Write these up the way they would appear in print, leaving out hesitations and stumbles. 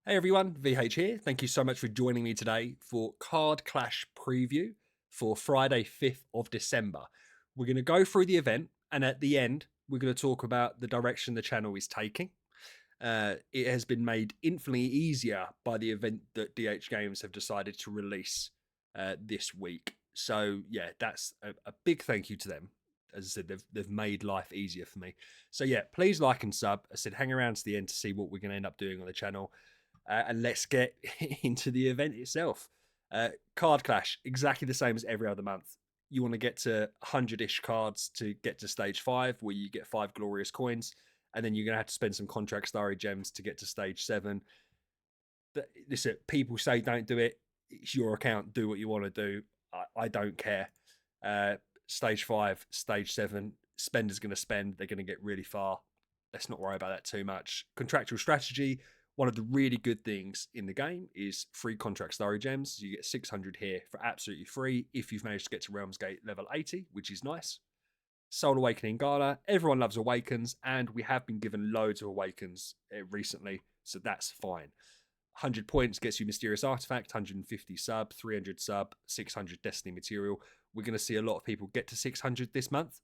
Hey everyone, VH here. Thank you so much for joining me today for Card Clash preview for Friday, 5th of December. We're going to go through the event, and at the end, we're going to talk about the direction the channel is taking. It has been made infinitely easier by the event that DH Games have decided to release this week. So yeah, that's a big thank you to them. As I said, they've made life easier for me. So yeah, please like and sub. I said hang around to the end to see what we're going to end up doing on the channel. And let's get into the event itself. Card Clash, exactly the same as every other month. You want to get to 100-ish cards to get to stage 5, where you get 5 glorious coins, and then you're going to have to spend some Contractual gems to get to stage 7. Listen, people say don't do it. It's your account. Do what you want to do. I don't care. Stage 5, stage 7, spender's going to spend. They're going to get really far. Let's not worry about that too much. Contractual strategy, one of the really good things in the game is free contract story gems. You get 600 here for absolutely free if you've managed to get to Realms Gate level 80, which is nice. Soul Awakening Gala, everyone loves Awakens, and we have been given loads of Awakens recently, so that's fine. 100 points gets you Mysterious Artifact, 150 sub, 300 sub, 600 Destiny material. We're going to see a lot of people get to 600 this month.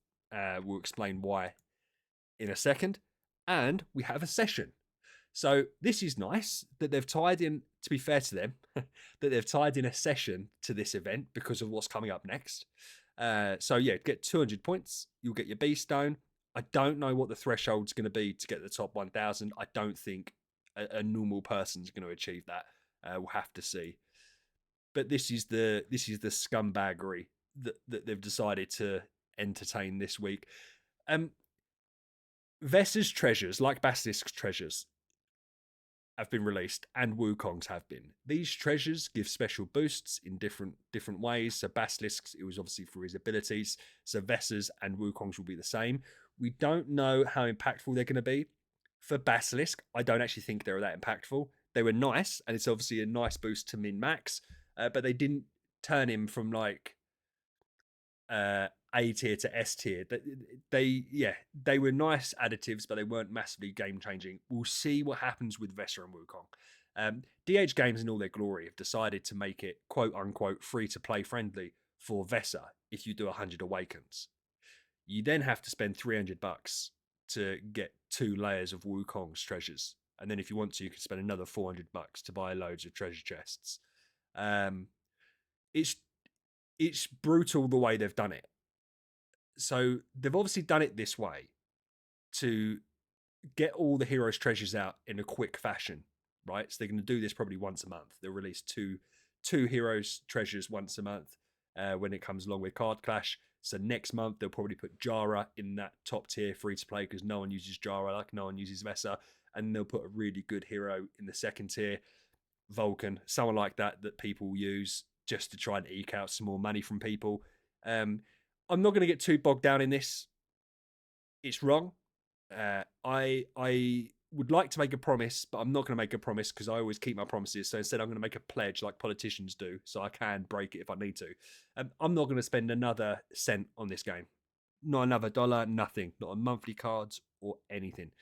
We'll explain why in a second. And we have a session. So this is nice that they've tied in, to be fair to them, that they've tied in a session to this event because of what's coming up next. So yeah, get 200 points. You'll get your B stone. I don't know what the threshold's going to be to get the top 1,000. I don't think a normal person's going to achieve that. We'll have to see. But this is the scumbaggery that they've decided to entertain this week. Ves's treasures, like Basilisk's treasures, have been released, and Wukong's have been. These treasures give special boosts in different ways. So Basilisk's, it was obviously for his abilities. So Ves's and Wukong's will be the same. We don't know how impactful they're going to be. For Basilisk, I don't actually think they were that impactful. They were nice, and it's obviously a nice boost to min max, but they didn't turn him from like A tier to S tier. They were nice additives, but they weren't massively game changing. We'll see what happens with Vesser and Wukong. DH Games in all their glory have decided to make it quote unquote free to play friendly for Vesser if you do 100 Awakens. You then have to spend $300 to get 2 layers of Wukong's treasures. And then if you want to, you can spend another $400 to buy loads of treasure chests. It's brutal the way they've done it. So they've obviously done it this way to get all the heroes' treasures out in a quick fashion, right? So they're going to do this probably once a month. They'll release two heroes' treasures once a month when it comes along with Card Clash. So next month they'll probably put Jara in that top tier free to play because no one uses Jara, like no one uses Vesa, and they'll put a really good hero in the second tier, Vulcan, someone like that people use just to try and eke out some more money from people. I'm not going to get too bogged down in this. It's wrong. I would like to make a promise, but I'm not going to make a promise because I always keep my promises. So instead, I'm going to make a pledge like politicians do, so I can break it if I need to. I'm not going to spend another cent on this game. Not another dollar, nothing. Not on monthly cards or anything.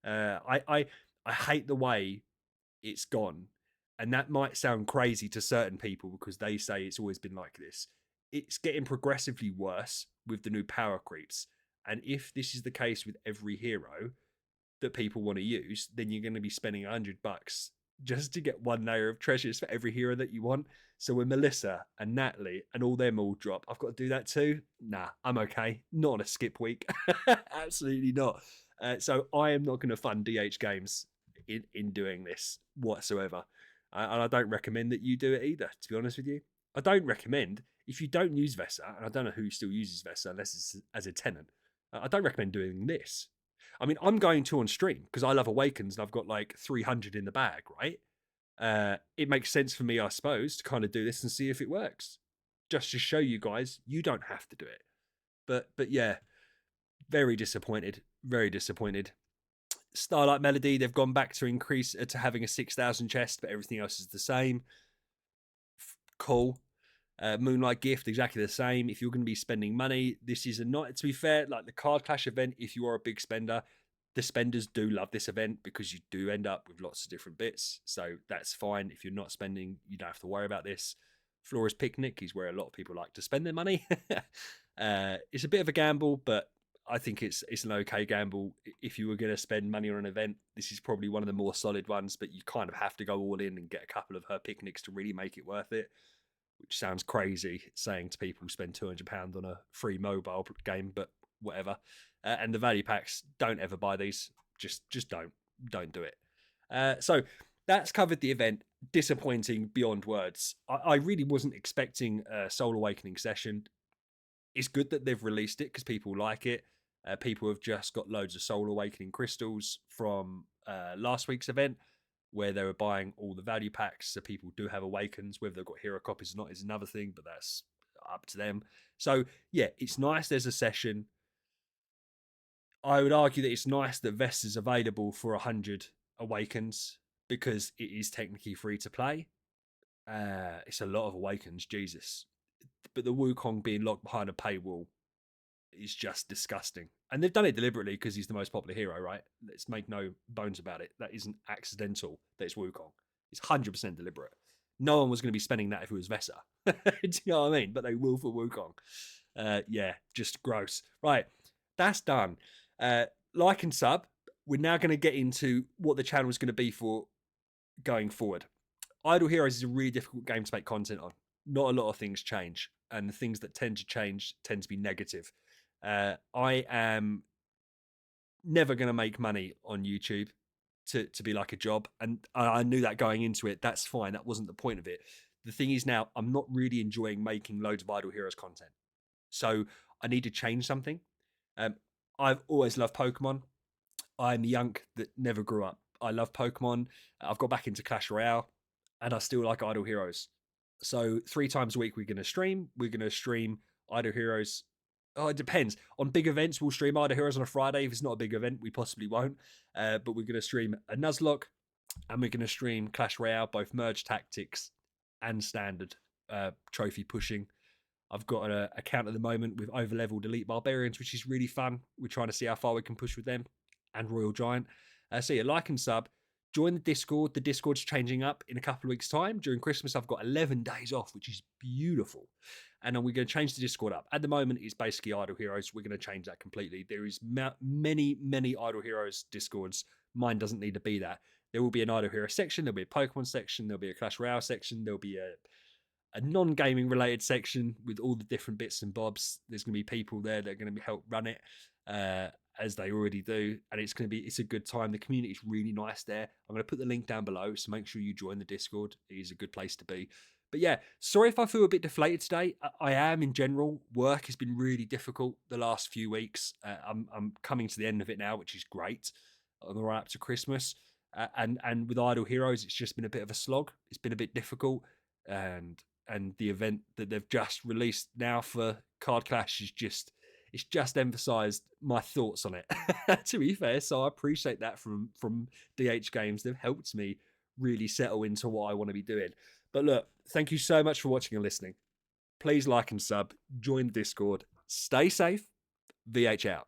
I hate the way it's gone. And that might sound crazy to certain people because they say it's always been like this. It's getting progressively worse with the new power creeps. And if this is the case with every hero that people want to use, then you're going to be spending $100 just to get 1 layer of treasures for every hero that you want. So when Melissa and Natalie and all them all drop, I've got to do that too? Nah, I'm okay. Not on a skip week. Absolutely not. So I am not going to fund DH Games in doing this whatsoever. And I don't recommend that you do it either, to be honest with you. I don't recommend, if you don't use Vesa, and I don't know who still uses Vesa unless it's as a tenant, I don't recommend doing this. I mean, I'm going to on stream because I love Awakens and I've got like 300 in the bag, right? It makes sense for me, I suppose, to kind of do this and see if it works. Just to show you guys, you don't have to do it. But yeah, very disappointed. Very disappointed. Starlight Melody, they've gone back to increase to having a 6,000 chest, but everything else is the same. Cool. Moonlight Gift, exactly the same. If you're going to be spending money, this is not, to be fair, like the Card Clash event, if you are a big spender, The spenders do love this event because you do end up with lots of different bits. So that's fine. If you're not spending, you don't have to worry about this. Flora's Picnic is where a lot of people like to spend their money. It's a bit of a gamble, but I think it's an okay gamble. If you were going to spend money on an event, this is probably one of the more solid ones, but you kind of have to go all in and get a couple of her picnics to really make it worth it, which sounds crazy saying to people spend £200 on a free mobile game, but whatever. And the value packs, don't ever buy these. Just don't do it. So that's covered the event. Disappointing beyond words. I really wasn't expecting a Soul Awakening session. It's good that they've released it because people like it. People have just got loads of Soul Awakening crystals from last week's event, where they were buying all the value packs. So people do have Awakens. Whether they've got hero copies or not is another thing, but that's up to them. So yeah, it's nice there's a session. I would argue that it's nice that Vest is available for 100 Awakens because it is technically free to play. It's a lot of Awakens, Jesus. But the Wukong being locked behind a paywall is just disgusting. And they've done it deliberately because he's the most popular hero, right? Let's make no bones about it. That isn't accidental that it's Wukong. It's 100% deliberate. No one was going to be spending that if it was Vesa. Do you know what I mean? But they will for Wukong. Yeah, just gross. Right, that's done. Like and sub. We're now going to get into what the channel is going to be for going forward. Idle Heroes is a really difficult game to make content on. Not a lot of things change, and the things that tend to change tend to be negative. I am never going to make money on YouTube to be like a job, and I knew that going into it. That's fine. That wasn't the point of it. The thing is now I'm not really enjoying making loads of Idle Heroes content, so I need to change something. I've always loved Pokemon. I'm the young that never grew up. I love Pokemon. I've got back into Clash Royale, and I still like Idle Heroes. So 3 times a week we're going to stream. We're going to stream Idle Heroes. Oh, it depends. On big events, we'll stream Idle Heroes on a Friday. If it's not a big event, we possibly won't. But we're going to stream a Nuzlocke, and we're going to stream Clash Royale, both merge tactics and standard trophy pushing. I've got an account at the moment with overleveled elite barbarians, which is really fun. We're trying to see how far we can push with them, and Royal Giant. So yeah, like and sub. Join the Discord. The Discord's changing up in a couple of weeks' time. During Christmas, I've got 11 days off, which is beautiful. And then we're going to change the Discord up. At the moment, it's basically Idle Heroes. We're going to change that completely. There is many Idle Heroes Discords. Mine doesn't need to be that. There will be an Idle Hero section. There'll be a Pokemon section. There'll be a Clash Royale section. There'll be a non-gaming related section with all the different bits and bobs. There's going to be people there that are going to help run it. As they already do, and it's a good time. The community is really nice there. I'm going to put the link down below, so make sure you join the Discord. It is a good place to be. But yeah, sorry if I feel a bit deflated today. I am in general. Work has been really difficult the last few weeks. I'm coming to the end of it now, which is great. On the run up to Christmas, and with Idle Heroes, it's just been a bit of a slog. It's been a bit difficult, and the event that they've just released now for Card Clash is just. It's just emphasised my thoughts on it, to be fair. So I appreciate that from DH Games. They've helped me really settle into what I want to be doing. But look, thank you so much for watching and listening. Please like and sub, join the Discord. Stay safe. VH out.